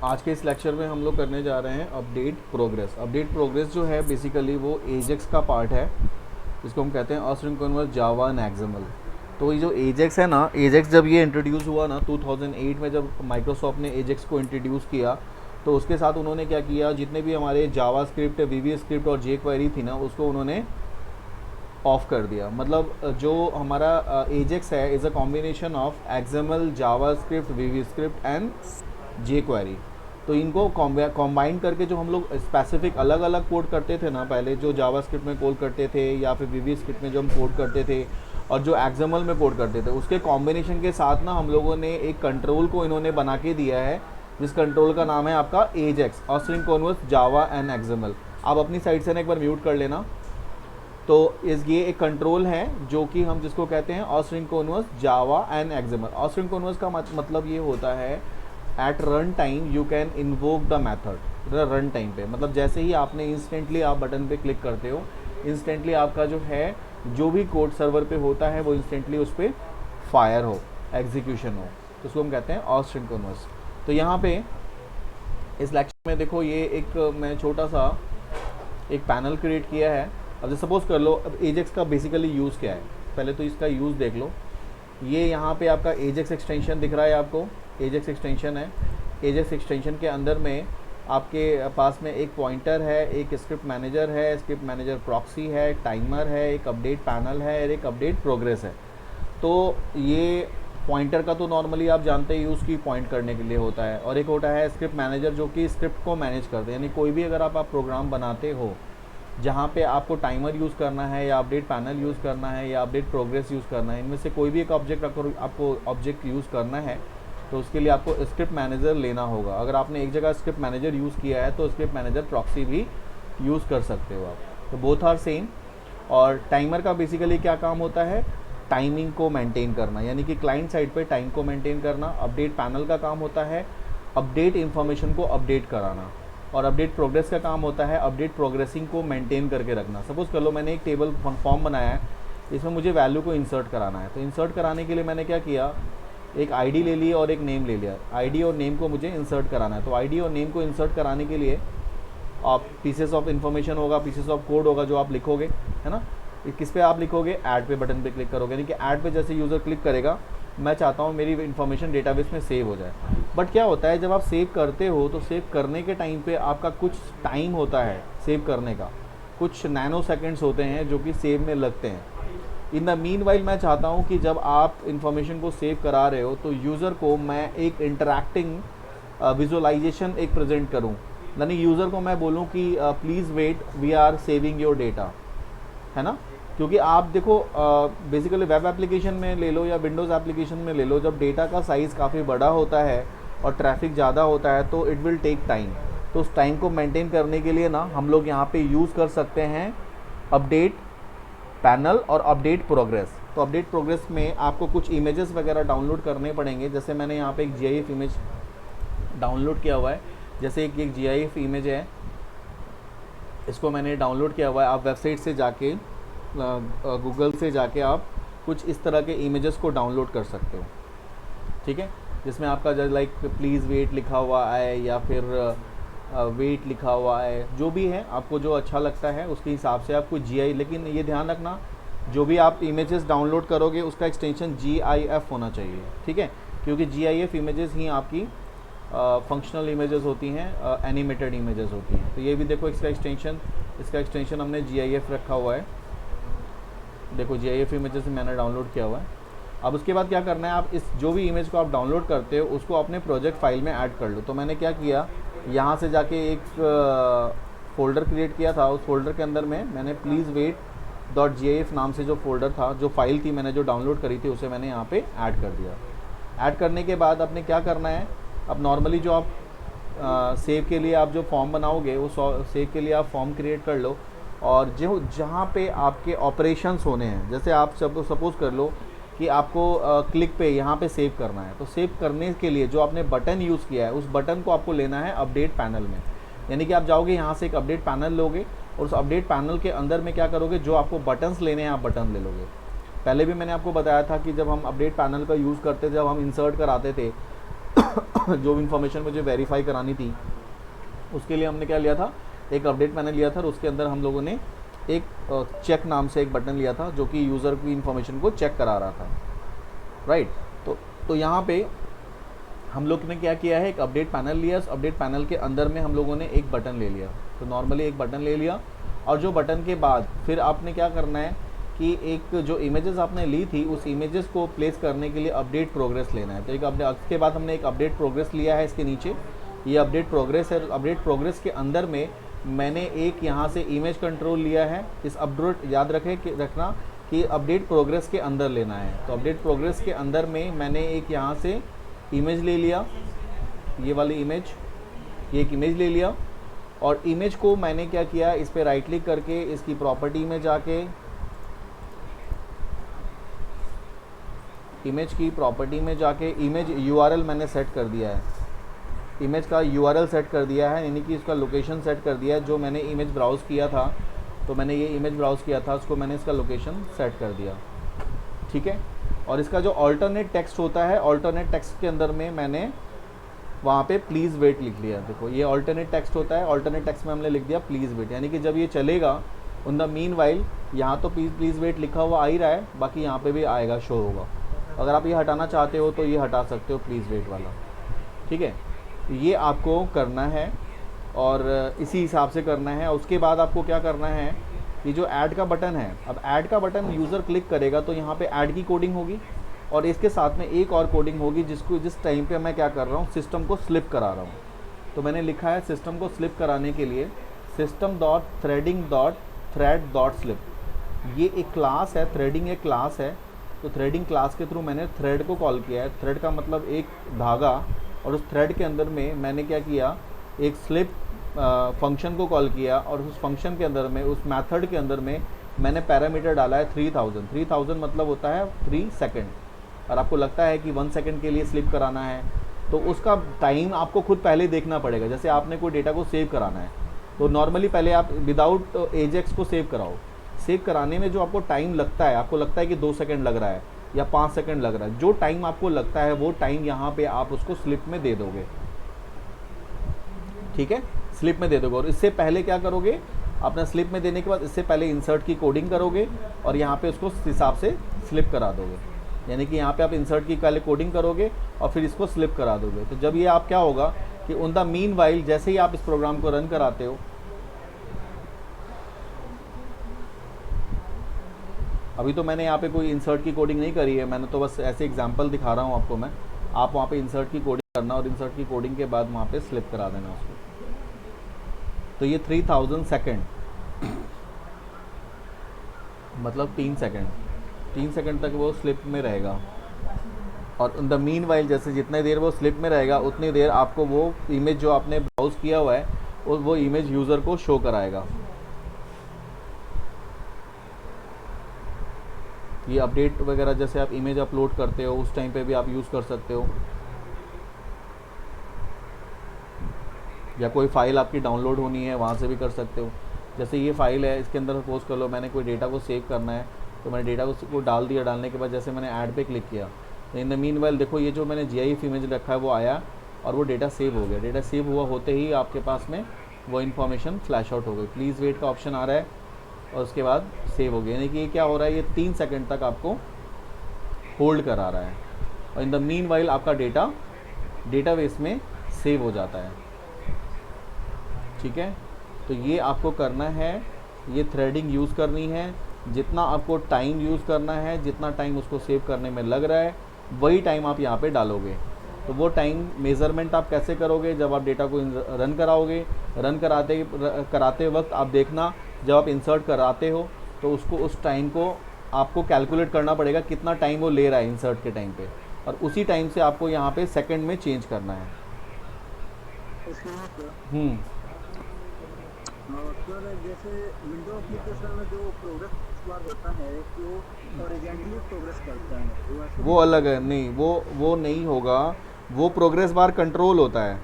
आज के इस लेक्चर में हम लोग करने जा रहे हैं अपडेट प्रोग्रेस। अपडेट प्रोग्रेस जो है बेसिकली वो एजेक्स का पार्ट है, जिसको हम कहते हैं असिंक्रोनस जावा एंड एक्सएमएल। तो ये जो एजेक्स है ना, एजेक्स जब ये इंट्रोड्यूस हुआ ना 2008 में, जब माइक्रोसॉफ्ट ने एजेक्स को इंट्रोड्यूस किया, तो उसके साथ उन्होंने क्या किया, जितने भी हमारे जावा स्क्रिप्ट, वीवी स्क्रिप्ट और जे क्वेरी थी ना, उसको उन्होंने ऑफ कर दिया। मतलब जो हमारा एजेक्स है is a combination of XML, JavaScript, VBScript and jQuery. तो इनको कॉम्बाइन करके जो हम लोग स्पेसिफिक अलग अलग कोड करते थे ना, पहले जो जावा स्क्रिप्ट में कोड करते थे या फिर वीवी स्क्रिप्ट में जो हम कोड करते थे और जो एक्सएमएल में कोड करते थे, उसके कॉम्बिनेशन के साथ ना हम लोगों ने एक कंट्रोल को इन्होंने बना के दिया है, जिस कंट्रोल का नाम है आपका Ajax, asynchronous Java and XML. आप अपनी साइड से ना एक बार म्यूट कर लेना। तो ये एक कंट्रोल है जो कि हम जिसको कहते हैं asynchronous Java and XML. Asynchronous का मतलब ये होता है at run time you can invoke the method. Run time पे मतलब जैसे ही आपने इंस्टेंटली आप बटन पे क्लिक करते हो, इंस्टेंटली आपका जो है जो भी कोड सर्वर पे होता है वो इंस्टेंटली उस पर फायर हो, एग्जीक्यूशन हो, तो उसको हम कहते हैं असिंक्रोनस। तो यहाँ पे इस लेक्चर में देखो, ये एक मैं छोटा सा एक पैनल क्रिएट किया है। अब जैसे सपोज कर लो, अब एजेक्स का बेसिकली यूज़ क्या है, पहले तो इसका यूज़ देख लो। ये यहाँ पे आपका एजेक्स एक्सटेंशन दिख रहा है, आपको एजेक्स एक्सटेंशन है। एजेक्स एक्सटेंशन के अंदर में आपके पास में एक पॉइंटर है, एक स्क्रिप्ट मैनेजर है, स्क्रिप्ट मैनेजर प्रॉक्सी है, टाइमर है, एक अपडेट पैनल है और एक अपडेट प्रोग्रेस है। तो ये पॉइंटर का तो नॉर्मली आप जानते ही यूज़ की पॉइंट करने के लिए होता है, और एक होता है स्क्रिप्ट मैनेजर जो कि स्क्रिप्ट को मैनेज करते हैं। यानी कोई भी अगर आप प्रोग्राम बनाते हो जहाँ पे आपको टाइमर यूज़ करना है या अपडेट पैनल यूज़ करना है या अपडेट प्रोग्रेस यूज़ करना है, इनमें से कोई भी एक ऑब्जेक्ट आपको ऑब्जेक्ट यूज़ करना है, तो उसके लिए आपको स्क्रिप्ट मैनेजर लेना होगा। अगर आपने एक जगह स्क्रिप्ट मैनेजर यूज़ किया है तो स्क्रिप्ट मैनेजर प्रॉक्सी भी यूज़ कर सकते हो आप, तो बोथ आर सेम। और टाइमर का बेसिकली क्या काम होता है, टाइमिंग को मेंटेन करना, यानी कि क्लाइंट साइड पे टाइम को मेंटेन करना। अपडेट पैनल का काम होता है अपडेट इन्फॉर्मेशन को अपडेट कराना, और अपडेट प्रोग्रेस का काम होता है अपडेट प्रोग्रेसिंग को मेंटेन करके रखना। सपोज़ कर लो मैंने एक टेबल फॉर्म बनाया है, इसमें मुझे वैल्यू को इंसर्ट कराना है। तो इंसर्ट कराने के लिए मैंने क्या किया, एक आईडी ले ली और एक नेम ले लिया। आईडी और नेम को मुझे इंसर्ट कराना है, तो आईडी और नेम को इंसर्ट कराने के लिए आप पीसेस ऑफ इन्फॉर्मेशन होगा, पीसेस ऑफ कोड होगा जो आप लिखोगे, है ना। किस पे आप लिखोगे, ऐड पे बटन पे क्लिक करोगे, यानी कि ऐड पे जैसे यूज़र क्लिक करेगा, मैं चाहता हूँ मेरी इन्फॉर्मेशन डेटाबेस में सेव हो जाए। बट क्या होता है, जब आप सेव करते हो तो सेव करने के टाइम पे आपका कुछ टाइम होता है सेव करने का, कुछ नैनो सेकेंड्स होते हैं जो कि सेव में लगते हैं। इन द मीन वाइल मैं चाहता हूँ कि जब आप इन्फॉर्मेशन को सेव करा रहे हो तो यूज़र को मैं एक इंटरैक्टिंग विजुअलाइजेशन एक प्रेजेंट करूँ, यानी यूज़र को मैं बोलूँ कि please wait we are saving your data, है ना। क्योंकि आप देखो बेसिकली वेब एप्लीकेशन में ले लो या विंडोज़ एप्लीकेशन में ले लो, जब डेटा का साइज़ काफ़ी बड़ा होता है और ट्रैफिक ज़्यादा होता है तो इट विल टेक टाइम। तो उस टाइम को मेंटेन करने के लिए ना हम लोग यहाँ पे यूज़ कर सकते हैं अपडेट पैनल और अपडेट प्रोग्रेस। तो अपडेट प्रोग्रेस में आपको कुछ इमेजेस वगैरह डाउनलोड करने पड़ेंगे। जैसे मैंने यहाँ पे एक GIF इमेज डाउनलोड किया हुआ है, जैसे एक GIF इमेज है, इसको मैंने डाउनलोड किया हुआ है। आप वेबसाइट से जाके गूगल से जाके आप कुछ इस तरह के इमेजेस को डाउनलोड कर सकते हो, ठीक है, जिसमें आपका जब लाइक प्लीज़ वेट लिखा हुआ है या फिर वेट लिखा हुआ है, जो भी है आपको जो अच्छा लगता है उसके हिसाब से आप कुछ लेकिन ये ध्यान रखना जो भी आप इमेजेस डाउनलोड करोगे उसका एक्सटेंशन GIF होना चाहिए, ठीक है, क्योंकि GIF इमेजेस ही आपकी फंक्शनल इमेजेस होती हैं, एनिमेटेड इमेजेस होती हैं। तो ये भी देखो इसका एक्सटेंशन हमने GIF रखा हुआ है। देखो GIF इमेजेस मैंने डाउनलोड किया हुआ है। अब उसके बाद क्या करना है, आप इस जो भी इमेज को आप डाउनलोड करते हो उसको अपने प्रोजेक्ट फाइल में ऐड कर लो। तो मैंने क्या किया, यहाँ से जाके एक फ़ोल्डर क्रिएट किया था, उस फोल्डर के अंदर में मैंने प्लीज़ वेट .gif नाम से जो फोल्डर था, जो फाइल थी मैंने जो डाउनलोड करी थी, उसे मैंने यहाँ पे ऐड कर दिया। ऐड करने के बाद आपने क्या करना है, अब नॉर्मली जो आप सेव के लिए आप जो फॉर्म बनाओगे वो सेव के लिए आप फॉर्म क्रिएट कर लो, और जो जहाँ पे आपके ऑपरेशंस होने हैं, जैसे आप सपोज़ कर लो कि आपको क्लिक पे यहाँ पे सेव करना है, तो सेव करने के लिए जो आपने बटन यूज़ किया है उस बटन को आपको लेना है अपडेट पैनल में। यानी कि आप जाओगे यहाँ से एक अपडेट पैनल लोगे और उस अपडेट पैनल के अंदर में क्या करोगे, जो आपको बटन्स लेने हैं आप बटन ले लोगे। पहले भी मैंने आपको बताया था कि जब हम अपडेट पैनल का यूज़ करते थे, जब हम इंसर्ट कराते थे जो इन्फॉर्मेशन मुझे वेरीफाई करानी थी उसके लिए हमने क्या लिया था, एक अपडेट पैनल लिया था और उसके अंदर हम लोगों ने एक चेक नाम से एक बटन लिया था जो कि यूज़र की इन्फॉर्मेशन को चेक करा रहा था, राइट। तो यहाँ पे हम लोग ने क्या किया है, एक अपडेट पैनल लिया, उस अपडेट पैनल के अंदर में हम लोगों ने एक बटन ले लिया। तो नॉर्मली एक बटन ले लिया और जो बटन के बाद फिर आपने क्या करना है कि एक जो इमेजेस आपने ली थी उस इमेजेस को प्लेस करने के लिए अपडेट प्रोग्रेस लेना है। तो एक अपडेट, उसके बाद हमने एक अपडेट प्रोग्रेस लिया है इसके नीचे, ये अपडेट प्रोग्रेस है। अपडेट प्रोग्रेस के अंदर में मैंने एक यहाँ से इमेज कंट्रोल लिया है। इस अपडेट याद रखना कि अपडेट प्रोग्रेस के अंदर लेना है। तो अपडेट प्रोग्रेस के अंदर में मैंने एक यहाँ से इमेज ले लिया, ये वाली इमेज, ये एक इमेज ले लिया और इमेज को मैंने क्या किया, इस पर राइट क्लिक करके इसकी प्रॉपर्टी में जाके इमेज की प्रॉपर्टी में जाके इमेज यूआरएल मैंने सेट कर दिया है, इमेज का यूआरएल सेट कर दिया है, यानी कि इसका लोकेशन सेट कर दिया है। जो मैंने इमेज ब्राउज़ किया था, तो मैंने ये इमेज ब्राउज़ किया था, उसको मैंने इसका लोकेशन सेट कर दिया, ठीक है। और इसका जो ऑल्टरनेट टेक्स्ट होता है, ऑल्टरनेट टेक्स्ट के अंदर में मैंने वहाँ पे प्लीज़ वेट लिख लिया। देखो ये ऑल्टरनेट टेक्स्ट होता है, ऑल्टरनेट टेक्स्ट में हमने लिख दिया प्लीज़ वेट, यानी कि जब ये चलेगा इन द मीन वाइल यहाँ तो प्लीज़ वेट लिखा हुआ आ ही रहा है, बाकी यहाँ पे भी आएगा, शो होगा। अगर आप ये हटाना चाहते हो तो ये हटा सकते हो प्लीज़ वेट वाला, ठीक है। ये आपको करना है और इसी हिसाब से करना है। उसके बाद आपको क्या करना है, ये जो ऐड का बटन है, अब ऐड का बटन यूज़र क्लिक करेगा तो यहाँ पे ऐड की कोडिंग होगी और इसके साथ में एक और कोडिंग होगी जिस टाइम पे मैं क्या कर रहा हूँ, सिस्टम को स्लिप करा रहा हूँ। तो मैंने लिखा है सिस्टम को स्लिप कराने के लिए system.threading.thread.slip, ये एक क्लास है, थ्रेडिंग एक क्लास है। तो थ्रेडिंग क्लास के थ्रू मैंने थ्रेड को कॉल किया है। थ्रेड का मतलब एक धागा, और उस थ्रेड के अंदर में मैंने क्या किया, एक स्लिप फंक्शन को कॉल किया और उस फंक्शन के अंदर में, उस मेथड के अंदर में मैंने पैरामीटर डाला है 3000। 3000 मतलब होता है 3 सेकंड, और आपको लगता है कि 1 सेकंड के लिए स्लिप कराना है तो उसका टाइम आपको खुद पहले देखना पड़ेगा। जैसे आपने कोई डेटा को सेव कराना है तो नॉर्मली पहले आप विदाउट एजेक्स को सेव कराओ। सेव कराने में जो आपको टाइम लगता है, आपको लगता है कि 2 सेकंड लग रहा है या 5 सेकंड लग रहा है, जो टाइम आपको लगता है वो टाइम यहाँ पे आप उसको स्लिप में दे दोगे, ठीक है, स्लिप में दे दोगे। और इससे पहले क्या करोगे, अपना स्लिप में देने के बाद इससे पहले इंसर्ट की कोडिंग करोगे और यहाँ पे उसको हिसाब से स्लिप करा दोगे, यानी कि यहाँ पे आप इंसर्ट की पहले कोडिंग करोगे और फिर इसको स्लिप करा दोगे। तो जब ये आप क्या होगा कि ऑन द मीन वाइल जैसे ही आप इस प्रोग्राम को रन कराते हो, अभी तो मैंने यहाँ पे कोई इंसर्ट की कोडिंग नहीं करी है, मैंने तो बस ऐसे एग्जांपल दिखा रहा हूँ आपको मैं। आप वहाँ पे इंसर्ट की कोडिंग करना और इंसर्ट की कोडिंग के बाद वहाँ पे स्लिप करा देना उसको। तो ये 3000 सेकंड मतलब 3 सेकंड तक वो स्लिप में रहेगा। और इन द मीन वाइल जैसे जितने देर वो स्लिप में रहेगा उतनी देर आपको वो इमेज जो आपने ब्राउज़ किया हुआ है वो इमेज यूज़र को शो कराएगा। ये अपडेट वगैरह जैसे आप इमेज अपलोड करते हो उस टाइम पे भी आप यूज़ कर सकते हो, या कोई फ़ाइल आपकी डाउनलोड होनी है वहाँ से भी कर सकते हो। जैसे ये फ़ाइल है, इसके अंदर सपोज कर लो मैंने कोई डेटा को सेव करना है तो मैंने डेटा को डाल दिया। डालने के बाद जैसे मैंने ऐड पे क्लिक किया तो इन द मीन वाइल देखो ये जो मैंने GIF इमेज रखा है वो आया और वो डेटा सेव हो गया। डेटा सेव हुआ होते ही आपके पास में वो इन्फॉर्मेशन फ्लैश आउट हो गई, प्लीज़ वेट का ऑप्शन आ रहा है और उसके बाद सेव हो गया। यानी कि ये क्या हो रहा है, ये 3 सेकंड तक आपको होल्ड करा रहा है और इन द मीन वाइल आपका डेटा डेटाबेस में सेव हो जाता है, ठीक है। तो ये आपको करना है, ये थ्रेडिंग यूज़ करनी है। जितना आपको टाइम यूज़ करना है, जितना टाइम उसको सेव करने में लग रहा है वही टाइम आप यहाँ पे डालोगे। तो वो टाइम मेज़रमेंट आप कैसे करोगे, जब आप डेटा को रन कराओगे, रन कराते वक्त आप देखना जब आप इंसर्ट कराते हो तो उसको उस टाइम को आपको कैलकुलेट करना पड़ेगा कितना टाइम वो ले रहा है इंसर्ट के टाइम पे, और उसी टाइम से आपको यहाँ पे सेकंड में चेंज करना है। सर जैसे विंडो एप्लीकेशन में जो प्रोग्रेस बार होता है वो हॉरिजॉन्टली प्रोग्रेस करता है, वो अलग है, नहीं वो नहीं होगा, वो प्रोग्रेस बार कंट्रोल होता है।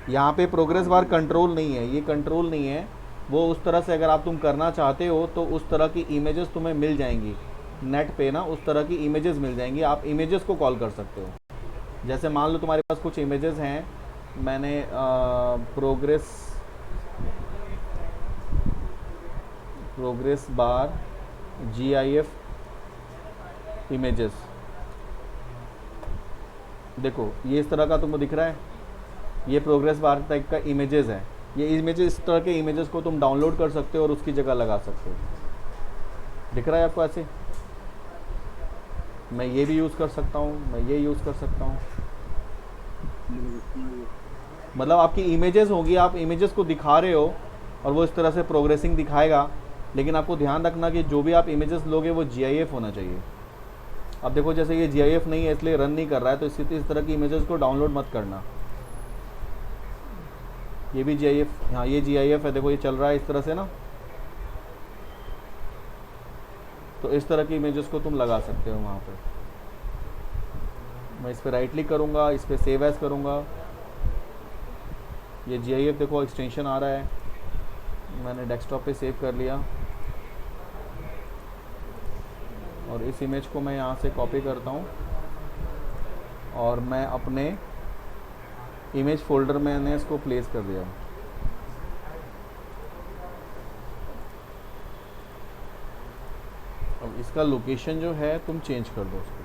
यहाँ पे प्रोग्रेस बार कंट्रोल नहीं है, ये कंट्रोल नहीं है। वो उस तरह से अगर आप तुम करना चाहते हो तो उस तरह की इमेजेस तुम्हें मिल जाएंगी नेट पे ना, उस तरह की इमेजेस मिल जाएंगी, आप इमेजेस को कॉल कर सकते हो। जैसे मान लो तुम्हारे पास कुछ इमेजेस हैं, मैंने प्रोग्रेस बार GIF इमेजेस, देखो ये इस तरह का तुमको दिख रहा है, ये प्रोग्रेस बार टाइप का इमेजेस है। ये इमेजेस, इस तरह के इमेजेस को तुम डाउनलोड कर सकते हो और उसकी जगह लगा सकते हो। दिख रहा है आपको ऐसे? मैं ये भी यूज़ कर सकता हूँ, मैं ये यूज़ कर सकता हूँ। मतलब आपकी इमेजेस होगी, आप इमेजेस को दिखा रहे हो और वो इस तरह से प्रोग्रेसिंग दिखाएगा, लेकिन आपको ध्यान रखना कि जो भी आप इमेजेस लोगे वो GIF होना चाहिए। अब देखो जैसे ये GIF नहीं है इसलिए रन नहीं कर रहा है, तो इस तरह की इमेजेस को डाउनलोड मत करना। ये भी GIF, हाँ ये GIF है, देखो ये चल रहा है इस तरह से ना, तो इस तरह की इमेजेस को तुम लगा सकते हो वहाँ पे। मैं इस पर राइट क्लिक करूँगा, इस पर सेव एज करूँगा, ये GIF देखो एक्सटेंशन आ रहा है, मैंने डेस्कटॉप पे सेव कर लिया और इस इमेज को मैं यहाँ से कॉपी करता हूँ और मैं अपने इमेज फोल्डर में मैंने इसको प्लेस कर दिया। अब इसका लोकेशन जो है तुम चेंज कर दो उसको।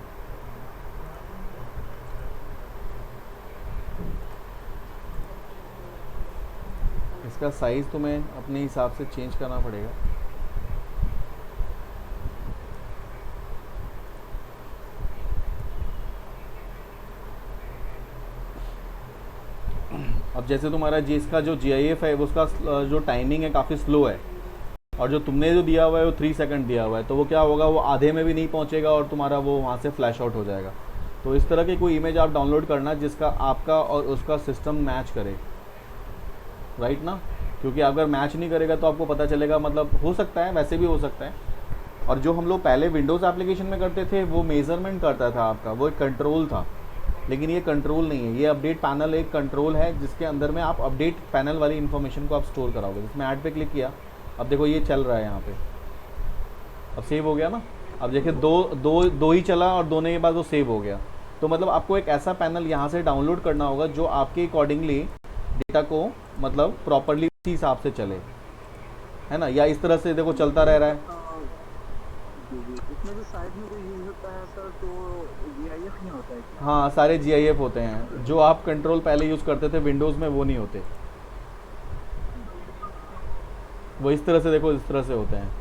इसका साइज़ तुम्हें अपने हिसाब से चेंज करना पड़ेगा। अब जैसे तुम्हारा इसका जो GIF है उसका जो टाइमिंग है काफ़ी स्लो है, और जो तुमने जो दिया हुआ है वो 3 सेकंड दिया हुआ है, तो वो क्या होगा, वो आधे में भी नहीं पहुंचेगा और तुम्हारा वो वहाँ से फ्लैश आउट हो जाएगा। तो इस तरह की कोई इमेज आप डाउनलोड करना जिसका आपका और उसका सिस्टम मैच करे, राइट ना, क्योंकि अगर मैच नहीं करेगा तो आपको पता चलेगा, मतलब हो सकता है, वैसे भी हो सकता है। और जो हम लोग पहले विंडोज़ एप्लीकेशन में करते थे वो मेज़रमेंट करता था आपका, वो एक कंट्रोल था, लेकिन ये कंट्रोल नहीं है। ये अपडेट पैनल एक कंट्रोल है जिसके अंदर में आप अपडेट पैनल वाली इन्फॉर्मेशन को आप स्टोर कराओगे। जिसमें ऐड पे क्लिक किया, अब देखो ये चल रहा है यहाँ पे, अब सेव हो गया ना। अब देखिए दो ही चला और दोनों के बाद वो सेव हो गया। तो मतलब आपको एक ऐसा पैनल यहाँ से डाउनलोड करना होगा जो आपके अकॉर्डिंगली डेटा को मतलब प्रॉपरली उसी हिसाब से चले, है ना, या इस तरह से देखो चलता रह रहा है। इसमें जो साइड में कोई यूज होता है सर, तो GIF नहीं होता है क्या? हाँ सारे GIF होते हैं, जो आप कंट्रोल पहले यूज़ करते थे विंडोज़ में वो नहीं होते, वो इस तरह से देखो इस तरह से होते हैं।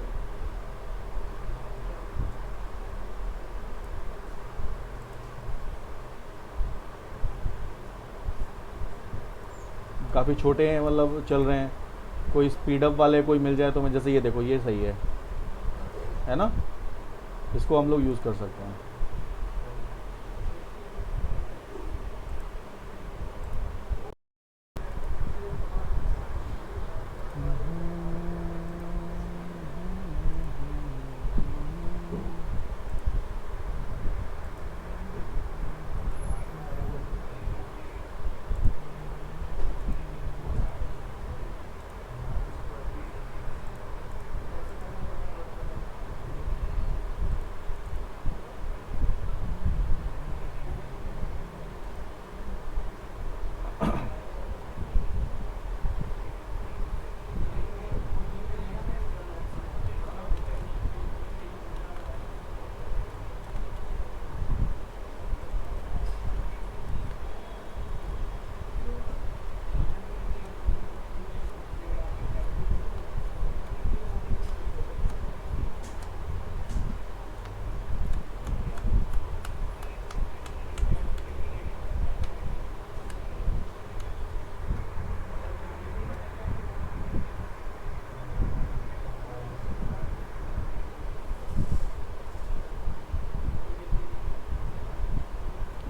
काफ़ी छोटे हैं, मतलब चल रहे हैं। कोई स्पीड अप वाले कोई मिल जाए तो मैं, जैसे ये देखो ये सही है ना, इसको हम लोग यूज़ कर सकते हैं।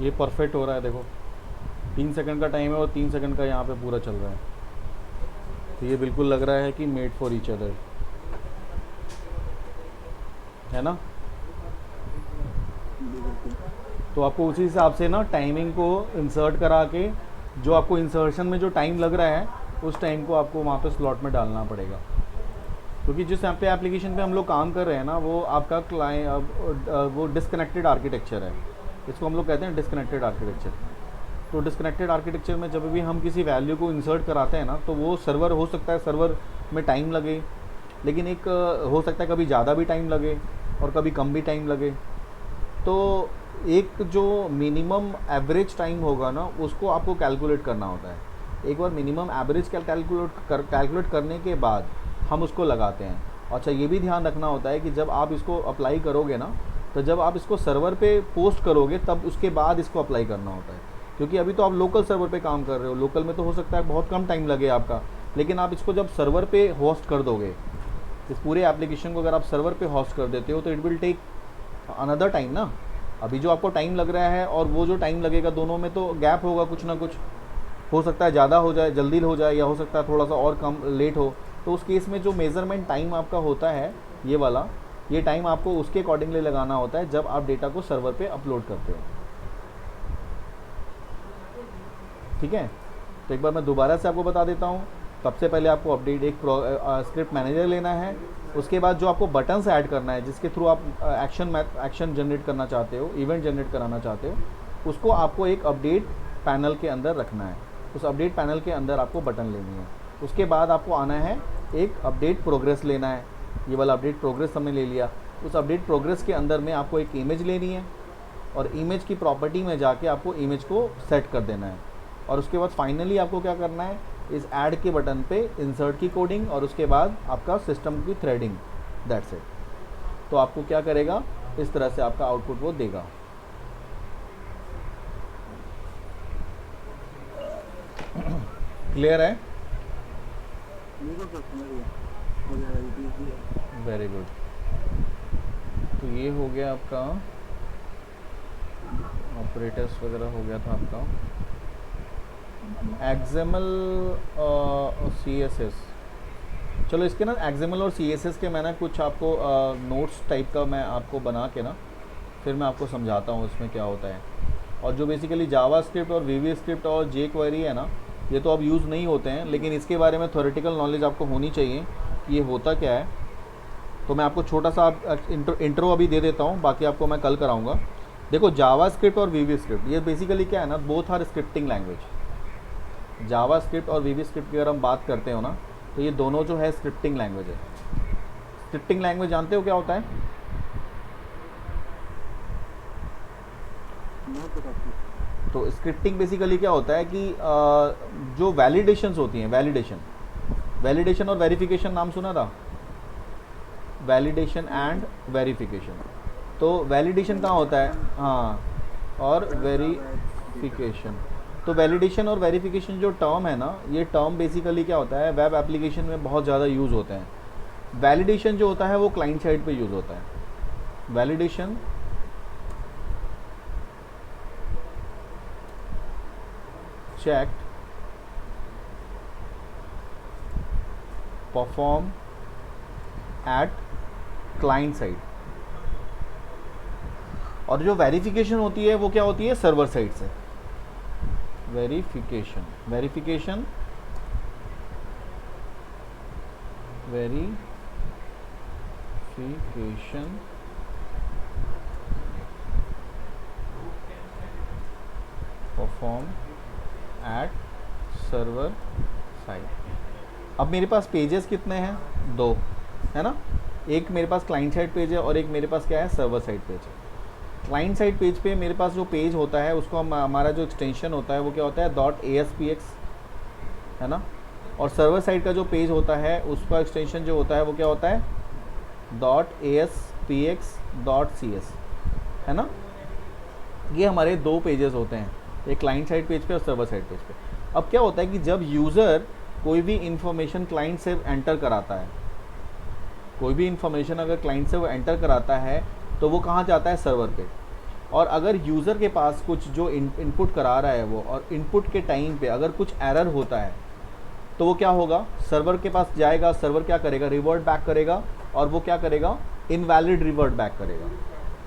ये परफेक्ट हो रहा है, देखो 3 सेकंड का टाइम है और 3 सेकंड का यहाँ पे पूरा चल रहा है, तो ये बिल्कुल लग रहा है कि मेड फॉर ईच अदर, है ना। तो आपको उसी हिसाब से ना टाइमिंग को इंसर्ट करा के, जो आपको इंसर्शन में जो टाइम लग रहा है उस टाइम को आपको वहाँ पे स्लॉट में डालना पड़ेगा, क्योंकि जिस यहाँ पे एप्लीकेशन पे हम लोग काम कर रहे हैं ना वो आपका क्लाइंट वो डिस्कनेक्टेड आर्किटेक्चर है, इसको हम लोग कहते हैं डिस्कनेक्टेड आर्किटेक्चर। तो डिस्कनेक्टेड आर्किटेक्चर में जब भी हम किसी वैल्यू को इंसर्ट कराते हैं ना, तो वो सर्वर हो सकता है सर्वर में टाइम लगे, लेकिन एक हो सकता है कभी ज़्यादा भी टाइम लगे और कभी कम भी टाइम लगे। तो एक जो मिनिमम एवरेज टाइम होगा ना, उसको आपको कैलकुलेट करना होता है। एक बार मिनिमम एवरेज कैलकुलेट करने के बाद हम उसको लगाते हैं। अच्छा, ये भी ध्यान रखना होता है कि जब आप इसको अप्लाई करोगे ना, तो जब आप इसको सर्वर पे पोस्ट करोगे तब उसके बाद इसको अप्लाई करना होता है, क्योंकि अभी तो आप लोकल सर्वर पे काम कर रहे हो। लोकल में तो हो सकता है बहुत कम टाइम लगे आपका, लेकिन आप इसको जब सर्वर पे होस्ट कर दोगे, इस पूरे एप्लीकेशन को अगर आप सर्वर पे होस्ट कर देते हो, तो it will take another time ना। अभी जो आपको टाइम लग रहा है और वो जो टाइम लगेगा, दोनों में तो गैप होगा कुछ ना कुछ। हो सकता है ज़्यादा हो जाए, जल्दी हो जाए, या हो सकता है थोड़ा सा और कम लेट हो। तो उस केस में जो मेज़रमेंट टाइम आपका होता है ये वाला, ये टाइम आपको उसके अकॉर्डिंगली लगाना होता है जब आप डेटा को सर्वर पे अपलोड करते हो। ठीक है, तो एक बार मैं दोबारा से आपको बता देता हूँ। सबसे पहले आपको अपडेट एक स्क्रिप्ट मैनेजर लेना है। उसके बाद जो आपको बटन्स ऐड करना है, जिसके थ्रू आप एक्शन जनरेट करना चाहते हो, इवेंट जनरेट कराना चाहते हो, उसको आपको एक अपडेट पैनल के अंदर रखना है। उस अपडेट पैनल के अंदर आपको बटन लेनी है। उसके बाद आपको आना है, एक अपडेट प्रोग्रेस लेना है। ये वाला अपडेट प्रोग्रेस हमने ले लिया। उस अपडेट प्रोग्रेस के अंदर में आपको एक इमेज लेनी है, और इमेज की प्रॉपर्टी में जाके आपको इमेज को सेट कर देना है। और उसके बाद फाइनली आपको क्या करना है, इस ऐड के बटन पे इंसर्ट की कोडिंग, और उसके बाद आपका सिस्टम की थ्रेडिंग, दैट्स इट। तो आपको क्या करेगा, इस तरह से आपका आउटपुट वो देगा। क्लियर है? Very good. तो ये हो गया आपका ऑपरेटर्स वगैरह हो गया था आपका। एक्सएमएल CSS, चलो इसके ना एक्सएमएल और CSS के मैंने कुछ आपको नोट्स टाइप का मैं आपको बना के ना फिर मैं आपको समझाता हूँ इसमें क्या होता है। और जो बेसिकली जावा स्क्रिप्ट और VB स्क्रिप्ट और jQuery है ना, ये तो अब यूज़ नहीं होते हैं, लेकिन इसके बारे में थ्योरेटिकल नॉलेज आपको होनी चाहिए कि ये होता क्या है। तो मैं आपको छोटा सा इंट्रो अभी दे देता हूँ, बाकी आपको मैं कल कराऊँगा। देखो, जावा स्क्रिप्ट और VB स्क्रिप्ट ये बेसिकली क्या है ना, both are scripting language. JavaScript और VB स्क्रिप्ट की अगर हम बात करते हो ना, तो ये दोनों जो है स्क्रिप्टिंग लैंग्वेज है। स्क्रिप्टिंग लैंग्वेज जानते हो क्या होता है? तो स्क्रिप्टिंग बेसिकली क्या होता है कि जो वैलिडेशंस होती हैं, वैलिडेशन और वेरिफिकेशन नाम सुना था? Validation and verification. तो वैलिडेशन कहाँ होता है? हाँ, और वेरिफिकेशन। तो वैलिडेशन और वेरिफिकेशन जो टर्म है ना, ये टर्म बेसिकली क्या होता है, वेब एप्लीकेशन में बहुत ज़्यादा यूज़ होते हैं। वैलिडेशन जो होता है वो क्लाइंट साइड पे यूज़ होता है। Validation checked, perform at client side। और जो वेरिफिकेशन होती है वो क्या होती है, सर्वर साइड से। Verification perform at server side. अब मेरे पास पेजेस कितने हैं? 2 है ना। एक मेरे पास क्लाइंट साइड पेज है और एक मेरे पास क्या है, सर्वर साइड पेज है। क्लाइंट साइड पेज पे मेरे पास जो पेज होता है उसको हमारा जो एक्सटेंशन होता है वो क्या होता है, .aspx है ना। और सर्वर साइड का जो पेज होता है उसका एक्सटेंशन जो होता है वो क्या होता है, .aspx.cs है ना। ये हमारे 2 पेजेस होते हैं, एक क्लाइंट साइड पेज पे और सर्वर साइड पेज पे। अब क्या होता है कि जब यूज़र कोई भी इंफॉर्मेशन क्लाइंट से एंटर कराता है, कोई भी इंफॉर्मेशन अगर क्लाइंट से वो एंटर कराता है तो वो कहाँ जाता है, सर्वर पे। और अगर यूज़र के पास कुछ जो इनपुट करा रहा है वो, और इनपुट के टाइम पे अगर कुछ एरर होता है तो वो क्या होगा, सर्वर के पास जाएगा। सर्वर क्या करेगा, रिवर्ट बैक करेगा, और वो क्या करेगा, इनवैलिड रिवर्ट बैक करेगा।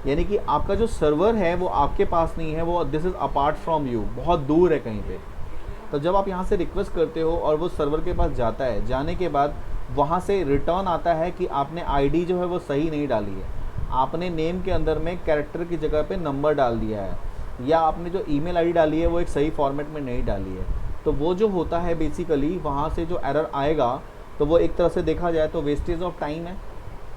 यानी कि आपका जो सर्वर है वो आपके पास नहीं है, वो this is apart from you, बहुत दूर है कहीं पे। तो जब आप यहाँ से रिक्वेस्ट करते हो और वो सर्वर के पास जाता है, जाने के बाद वहाँ से रिटर्न आता है कि आपने आईडी जो है वो सही नहीं डाली है, आपने नेम के अंदर में कैरेक्टर की जगह पे नंबर डाल दिया है, या आपने जो ईमेल आईडी डाली है वो एक सही फॉर्मेट में नहीं डाली है, तो वो जो होता है बेसिकली वहाँ से जो एरर आएगा तो वो एक तरह से देखा जाए तो वेस्टेज ऑफ टाइम है,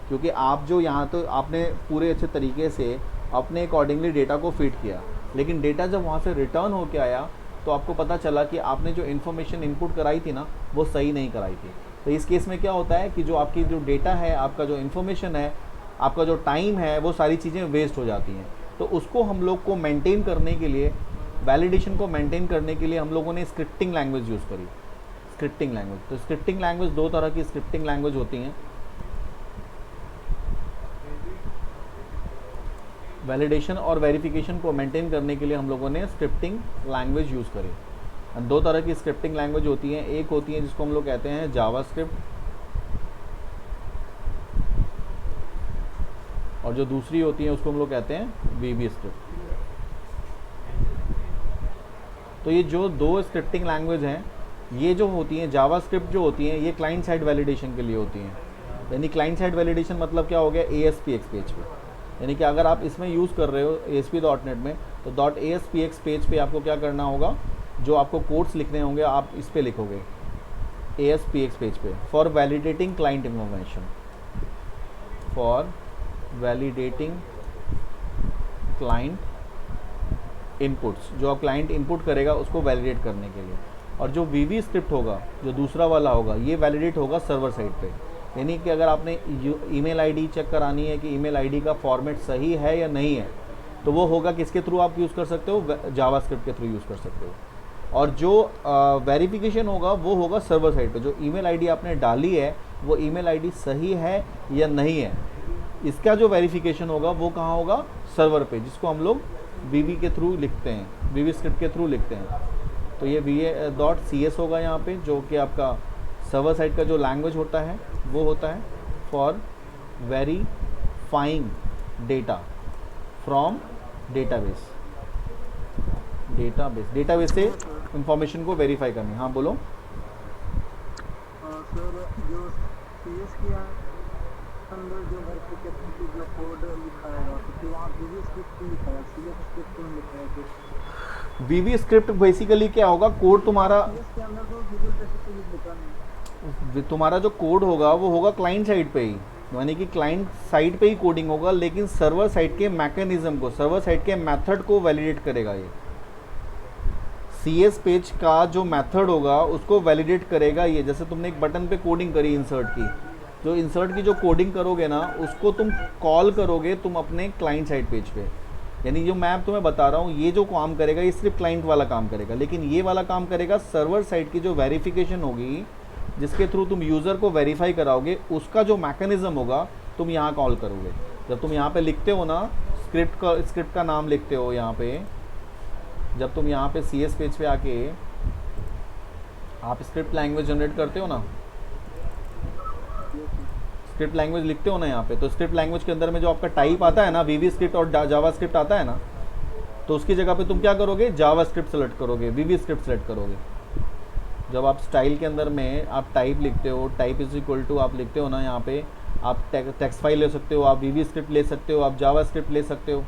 क्योंकि आप जो यहाँ तो आपने पूरे अच्छे तरीके से अपने अकॉर्डिंगली डेटा को फिट किया, लेकिन डेटा जब वहाँ से रिटर्न होके आया तो आपको पता चला कि आपने जो इन्फॉर्मेशन इनपुट कराई थी ना वो सही नहीं कराई थी। तो इस केस में क्या होता है कि जो आपकी जो डेटा है, आपका जो इन्फॉर्मेशन है, आपका जो टाइम है, वो सारी चीज़ें वेस्ट हो जाती हैं। तो उसको हम लोग को मेंटेन करने के लिए, वैलिडेशन को मेंटेन करने के लिए हम लोगों ने स्क्रिप्टिंग लैंग्वेज यूज़ करी। स्क्रिप्टिंग लैंग्वेज, तो स्क्रिप्टिंग लैंग्वेज, दो तरह की स्क्रिप्टिंग लैंग्वेज होती हैं। वैलिडेशन और वेरिफिकेशन को मेंटेन करने के लिए हम लोगों ने स्क्रिप्टिंग लैंग्वेज यूज़ करी। और दो तरह की स्क्रिप्टिंग लैंग्वेज होती हैं, एक होती है जिसको हम लोग कहते हैं जावास्क्रिप्ट, और जो दूसरी होती है उसको हम लोग कहते हैं वीबी स्क्रिप्ट। तो ये जो दो स्क्रिप्टिंग लैंग्वेज हैं, ये जो होती हैं जावास्क्रिप्ट जो होती हैं, ये क्लाइंट साइड वैलिडेशन के लिए होती हैं। यानी क्लाइंट साइड वैलिडेशन मतलब क्या हो गया, ASPX पेज पे, यानी कि अगर आप इसमें यूज़ कर रहे हो ASP.NET में, तो .ASPX पेज पे आपको क्या करना होगा, जो आपको कोड्स लिखने होंगे आप इस पे लिखोगे ASPX पेज पे, for validating client information, for validating client inputs, जो आप क्लाइंट इनपुट करेगा उसको वैलिडेट करने के लिए। और जो VB स्क्रिप्ट होगा, जो दूसरा वाला होगा, ये वैलिडेट होगा सर्वर साइड पे। यानी कि अगर आपने ईमेल आईडी चेक करानी है कि ईमेल आईडी का फॉर्मेट सही है या नहीं है, तो वो होगा किसके थ्रू आप यूज़ कर सकते हो, जावास्क्रिप्ट के थ्रू यूज़ कर सकते हो। और जो वेरिफिकेशन होगा वो होगा सर्वर साइड पे, जो ईमेल आईडी आपने डाली है वो ईमेल आईडी सही है या नहीं है, इसका जो वेरिफिकेशन होगा वो कहाँ होगा, सर्वर पे, जिसको हम लोग VB के थ्रू लिखते हैं, VB स्क्रिप्ट के थ्रू लिखते हैं। तो ये VA.CS होगा यहाँ पे, जो कि आपका सर्वर साइड का जो लैंग्वेज होता है वो होता है for verifying data from database. Database से इंफॉर्मेशन को वेरीफाई करनी। हाँ बोलो। सर जो CS के अंदर जो वेरिफिकेशन की जो कोड लिखा है तो वहाँ VB स्क्रिप्ट लिखा है, CS स्क्रिप्ट क्यों लिखा है फिर? VB स्क्रिप्ट बेसिकली क्या होगा, कोड तुम्हारा CS के अंदर तो VB स्क्रिप्ट लिखा नहीं, तुम्हारा जो कोड होगा वो होगा क्लाइंट साइड पे ही, यानी कि क्लाइंट साइड पे ही कोडिंग होगा, लेकिन सर्वर साइड के मैकेनिज्म को, सर्वर साइड के मेथड को वैलिडेट करेगा। ये CS पेज का जो मेथड होगा उसको वैलिडेट करेगा ये। जैसे तुमने एक बटन पे कोडिंग करी इंसर्ट की, जो इंसर्ट की जो कोडिंग करोगे ना उसको तुम कॉल करोगे तुम अपने क्लाइंट साइड पेज पे। यानी जो मैं तुम्हें बता रहा हूँ ये जो काम करेगा ये सिर्फ क्लाइंट वाला काम करेगा, लेकिन ये वाला काम करेगा सर्वर साइड की जो वेरिफिकेशन होगी, जिसके थ्रू तुम यूज़र को वेरीफाई कराओगे, उसका जो मैकेनिज्म होगा तुम यहाँ कॉल करोगे। जब तुम यहाँ पे लिखते हो ना स्क्रिप्ट का नाम लिखते हो यहाँ पे, जब तुम यहाँ पे CS पेज पे आके आप स्क्रिप्ट लैंग्वेज जनरेट करते हो ना, स्क्रिप्ट लैंग्वेज लिखते हो ना यहाँ पे, तो स्क्रिप्ट लैंग्वेज के अंदर में जो आपका टाइप आता है ना, VB स्क्रिप्ट और जावा स्क्रिप्ट आता है ना, तो उसकी जगह पे तुम क्या करोगे, जावा स्क्रिप्ट सेलेक्ट करोगे, VB स्क्रिप्ट सेलेक्ट करोगे। जब आप स्टाइल के अंदर में आप टाइप लिखते हो, टाइप इज इक्वल टू आप लिखते हो ना, यहाँ पे आप टेक्स्ट फाइल ले सकते हो, आप VB स्क्रिप्ट ले सकते हो, आप जावा स्क्रिप्ट ले सकते हो।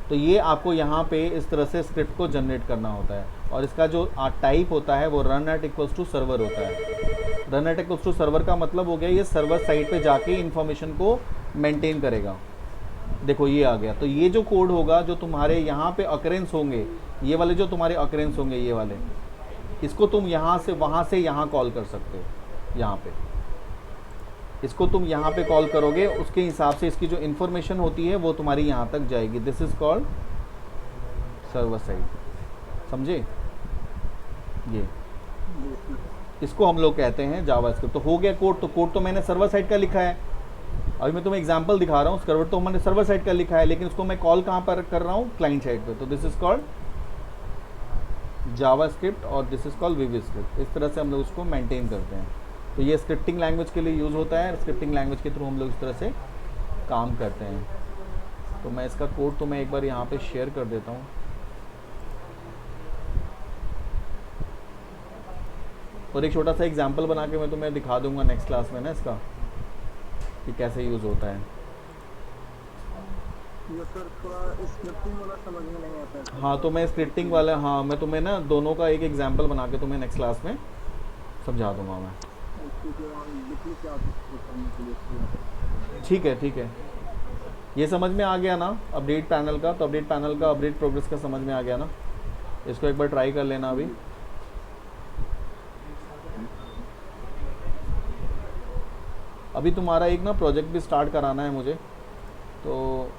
तो ये आपको यहाँ पे इस तरह से स्क्रिप्ट को जनरेट करना होता है, और इसका जो टाइप होता है वो run at equals to server होता है। Run at equals to server का मतलब हो गया ये सर्वर साइड पे जाके इन्फॉर्मेशन को मेंटेन करेगा। देखो ये आ गया, तो ये जो कोड होगा जो तुम्हारे यहाँ पे अकरेंस होंगे, ये वाले जो तुम्हारे अकरेंस होंगे ये वाले, इसको तुम यहाँ से वहाँ से यहाँ कॉल कर सकते हो। यहाँ पे इसको तुम यहाँ पे कॉल करोगे, उसके हिसाब से इसकी जो इन्फॉर्मेशन होती है वो तुम्हारी यहाँ तक जाएगी। This is called server side, समझे? ये इसको हम लोग कहते हैं जावास्क्रिप्ट। तो हो गया कोड, तो कोड तो मैंने सर्वर साइड का लिखा है। अभी मैं तुम्हें एग्जांपल दिखा रहा हूँ, सर्वर तो मैंने सर्वर साइड का लिखा है, लेकिन उसको मैं कॉल कहाँ पर कर रहा हूँ, क्लाइंट साइड पे। तो दिस इज कॉल्ड जावास्क्रिप्ट और this is called VB script. इस तरह से हम लोग उसको मेंटेन करते हैं। तो ये स्क्रिप्टिंग लैंग्वेज के लिए यूज़ होता है, स्क्रिप्टिंग लैंग्वेज के थ्रू हम लोग इस तरह से काम करते हैं। तो मैं इसका कोड तो मैं एक बार यहाँ पे शेयर कर देता हूँ। और एक छोटा सा एग्जांपल बना के मैं तुम्हें दिखा दूंगा नेक्स्ट क्लास में ना इसका, कि कैसे यूज़ होता है। ये सर थोड़ा स्क्रिप्टिंग वाला समझ में नहीं आता है सर। हाँ तो मैं स्क्रिप्टिंग वाला, हाँ मैं तुम्हें ना दोनों का एक एग्जांपल बना के तुम्हें नेक्स्ट क्लास में समझा दूंगा मैं। क्योंकि वहाँ लिखने की आदत है करने के लिए थोड़ा। ठीक है ठीक है, ये समझ में आ गया ना अपडेट पैनल का, तो अपडेट पैनल का अपडेट प्रोग्रेस का समझ में आ गया ना, इसको एक बार ट्राई कर लेना अभी। जी। अभी तुम्हारा एक ना प्रोजेक्ट भी स्टार्ट कराना है मुझे, तो